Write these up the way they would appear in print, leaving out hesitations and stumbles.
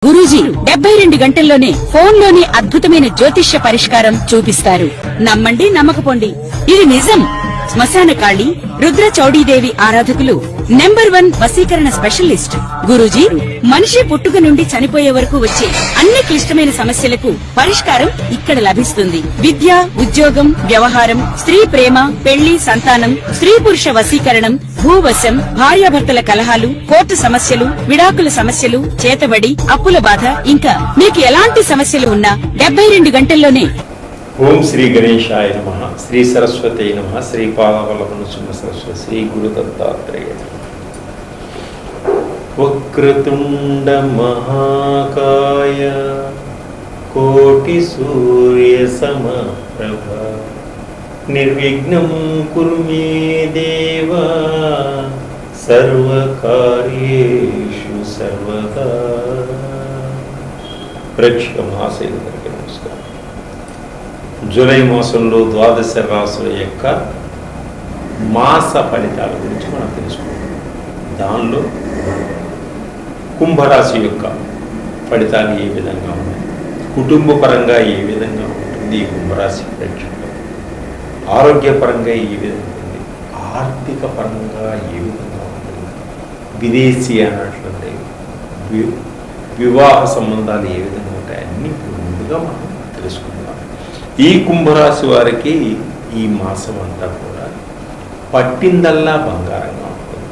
గురూజీ 72 గంటల్లోనే ఫోన్లోని అద్భుతమైన జ్యోతిష్య పరిష్కారం చూపిస్తారు. నమ్మండి, నమ్మకపోండి, ఇది నిజం. శ్మశాన కాళి రుద్ర చౌడీదేవి ఆరాధకులు నంబర్ 1 వశీకరణ స్పెషలిస్ట్ గురూజీ. మనిషి పుట్టుక నుండి చనిపోయే వరకు వచ్చే అన్ని క్లిష్టమైన సమస్యలకు పరిష్కారం ఇక్కడ లభిస్తుంది. విద్య, ఉద్యోగం, వ్యవహారం, స్త్రీ ప్రేమ, పెళ్లి, సంతానం, స్త్రీ పురుష వశీకరణం, భూవశం, భార్యాభర్తల కలహాలు, కోర్టు సమస్యలు, విడాకుల సమస్యలు, చేతబడి, అప్పుల బాధ, ఇంకా మీకు ఎలాంటి సమస్యలు ఉన్నా 72 గంటల్లోనే. ఓం శ్రీ గణేశాయ నమః, శ్రీ సరస్వతి నమః, శ్రీ పాదవల్లభ నృసింహ సరస్వతి, శ్రీ గురు దత్తాత్రేయ. వక్రతుండ మహాకాయ కోటి సూర్య సమప్రభ నిర్విఘ్నం కురు మే దేవ సర్వకార్యేషు సర్వదా. ప్రేక్షక మహాశైలందరికీ నమస్కారం. జూలై మాసంలో ద్వాదశ రాశుల యొక్క మాస ఫలితాల గురించి మనం తెలుసుకుంటాం. దానిలో కుంభరాశి యొక్క ఫలితాలు ఏ విధంగా ఉన్నాయి, కుటుంబ పరంగా ఏ విధంగా ఉంటుంది ఈ కుంభరాశి ప్రేక్షకులు, ఆరోగ్యపరంగా ఏ విధంగా ఉంది, ఆర్థిక పరంగా ఏ విధంగా ఉంటుంది, విదేశీ అన్నట్లుంటాయి, వివాహ సంబంధాలు ఏ విధంగా ఉంటాయి, అన్నీ ముందుగా మనం తెలుసుకుందాం. ఈ కుంభరాశి వారికి ఈ మాసం అంతా కూడా పట్టిందల్లా బంగారంగా ఉంటుంది.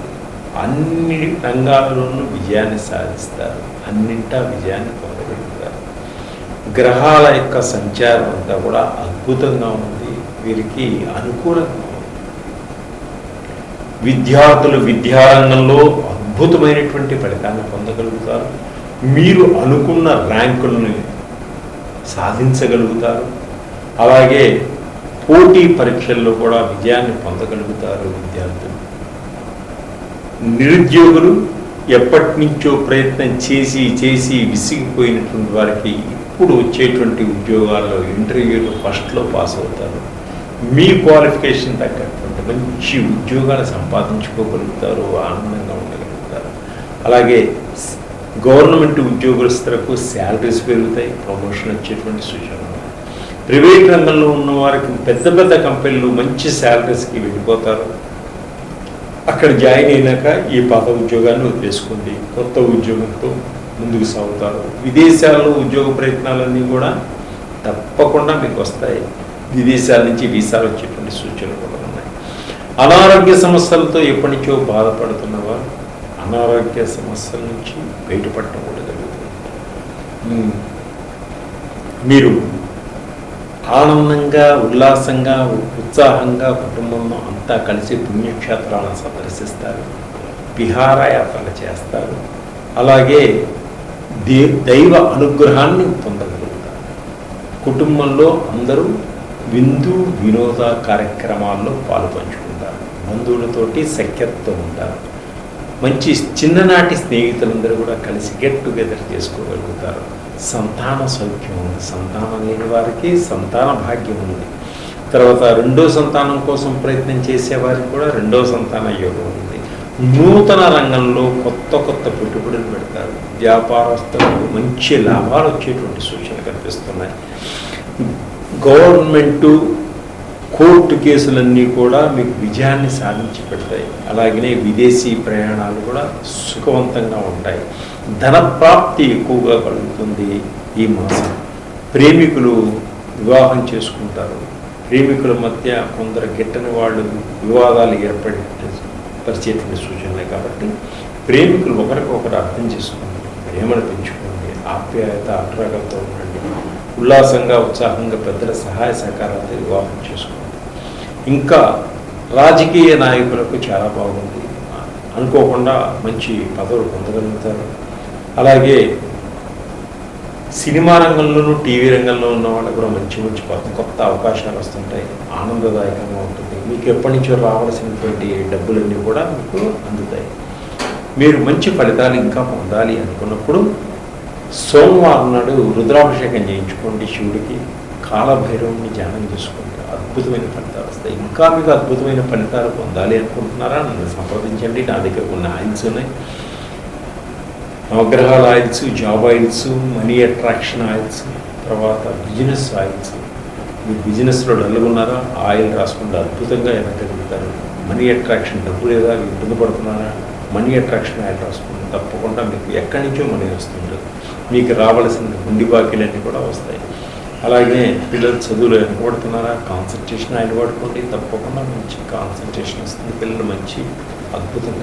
అన్ని రంగాల్లోనూ విజయాన్ని సాధిస్తారు, అన్నింటా విజయాన్ని పొందగలుగుతారు. గ్రహాల యొక్క సంచారం అంతా కూడా అద్భుతంగా ఉంది, వీరికి అనుకూలంగా ఉంది. విద్యార్థులు విద్యారంగంలో అద్భుతమైనటువంటి ఫలితాన్ని పొందగలుగుతారు. మీరు అనుకున్న ర్యాంకులను సాధించగలుగుతారు. అలాగే పోటీ పరీక్షల్లో కూడా విజయాన్ని పొందగలుగుతారు విద్యార్థులు. నిరుద్యోగులు ఎప్పటి నుంచో ప్రయత్నం చేసి విసిగిపోయినటువంటి వారికి ఇప్పుడు వచ్చేటువంటి ఉద్యోగాల్లో ఇంటర్వ్యూలో ఫస్ట్లో పాస్ అవుతారు. మీ క్వాలిఫికేషన్ తగ్గటువంటి మంచి ఉద్యోగాలు సంపాదించుకోగలుగుతారు, ఆనందంగా ఉండగలుగుతారు. అలాగే గవర్నమెంట్ ఉద్యోగస్తులకు శాలరీస్ పెరుగుతాయి, ప్రమోషన్ వచ్చేటువంటి సూచనలు. ప్రైవేట్ రంగంలో ఉన్న వారికి పెద్ద పెద్ద కంపెనీలు మంచి శాలరీస్కి వెళ్ళిపోతారు. అక్కడ జాయిన్ అయినాక ఈ పాత ఉద్యోగాన్ని వదిలేసుకోండి, కొత్త ఉద్యోగంతో ముందుకు సాగుతారు. విదేశాల్లో ఉద్యోగ ప్రయత్నాలన్నీ కూడా తప్పకుండా మీకు వస్తాయి. విదేశాల నుంచి వీసాలు వచ్చేటువంటి సూచనలు కూడా ఉన్నాయి. అనారోగ్య సమస్యలతో ఎప్పటి నుంచో బాధపడుతున్న వారు అనారోగ్య సమస్యల నుంచి బయటపడటం కూడా జరుగుతుంది. మీరు ఆనందంగా, ఉల్లాసంగా, ఉత్సాహంగా కుటుంబంలో అంతా కలిసి పుణ్యక్షేత్రాలను సందర్శిస్తారు, విహారయాత్రలు చేస్తారు. అలాగే దైవ అనుగ్రహాన్ని పొందగలుగుతారు. కుటుంబంలో అందరూ విందు వినోద కార్యక్రమాల్లో పాలు పంచుకుంటారు. బంధువులతోటి సఖ్యతతో ఉంటారు. మంచి చిన్ననాటి స్నేహితులందరూ కూడా కలిసి గెట్ టుగెదర్ చేసుకోగలుగుతారు. సంతాన సౌఖ్యం ఉంది, సంతానం లేని వారికి సంతాన భాగ్యం ఉంది. తర్వాత రెండో సంతానం కోసం ప్రయత్నం చేసేవారికి కూడా రెండో సంతాన యోగం ఉంది. నూతన రంగంలో కొత్త పెట్టుబడులు పెడతారు. వ్యాపారస్తులకు మంచి లాభాలు వచ్చేటువంటి సూచనలు కనిపిస్తున్నాయి. గవర్నమెంటు కోర్టు కేసులన్నీ కూడా మీకు విజయాన్ని సాధించి పెడతాయి. అలాగనే విదేశీ ప్రయాణాలు కూడా సుఖవంతంగా ఉంటాయి. ధన ప్రాప్తి ఎక్కువగా కలుగుతుంది ఈ మాసం. ప్రేమికులు వివాహం చేసుకుంటారు. ప్రేమికుల మధ్య కొందరు గిట్టని వాళ్ళు వివాదాలు పరిచేటువంటి సూచనలే. కాబట్టి ప్రేమికులు ఒకరికొకరు అర్థం చేసుకోండి, ప్రేమను పెంచుకోండి, ఆప్యాయత అనురాగంతో ఉండండి. ఉల్లాసంగా, ఉత్సాహంగా పెద్దల సహాయ సహకారాలతో వివాహం చేసుకోండి. ఇంకా రాజకీయ నాయకులకు చాలా బాగుంది, అనుకోకుండా మంచి పదవులు పొందగలుగుతారు. అలాగే సినిమా రంగంలోనూ టీవీ రంగంలో ఉన్న వాళ్ళకు కూడా మంచి కొత్త అవకాశాలు వస్తుంటాయి. ఆనందదాయకంగా ఉంటుంది. మీకు ఎప్పటి నుంచో రావాల్సినటువంటి డబ్బులన్నీ కూడా మీకు అందుతాయి. మీరు మంచి ఫలితాలు ఇంకా పొందాలి అనుకున్నప్పుడు సోమవారం నాడు రుద్రాభిషేకం చేయించుకోండి శివుడికి. కాలభైరవుని ధ్యానం చేసుకోండి, అద్భుతమైన ఫలితాలు వస్తాయి. ఇంకా మీకు అద్భుతమైన ఫలితాలు పొందాలి అనుకుంటున్నారా, నన్ను సంప్రదించండి. నా దగ్గర కొన్ని ఆయిల్స్ ఉన్నాయి. నవగ్రహాల oils, job oils, money attraction oils, తర్వాత బిజినెస్ ఆయిల్స్. మీరు బిజినెస్లో డల్గా ఉన్నారా, ఆయిల్ రాసుకుంటే అద్భుతంగా ఎనగలుగుతారు. మనీ అట్రాక్షన్, డబ్బు లేదా, ఇబ్బంది పడుతున్నారా, మనీ అట్రాక్షన్ ఆయిల్ రాసుకుంటే తప్పకుండా మీకు ఎక్కడి నుంచో మనీ వస్తుంది. మీకు రావాల్సిన గుండి బాకీలన్నీ కూడా వస్తాయి. అలాగే పిల్లలు చదువులు వెనకబడుతున్నారా, కాన్సన్ట్రేషన్ ఆయిల్ వాడుకోండి, తప్పకుండా మంచి కాన్సన్ట్రేషన్ వస్తుంది. పిల్లలు మంచి అద్భుతంగా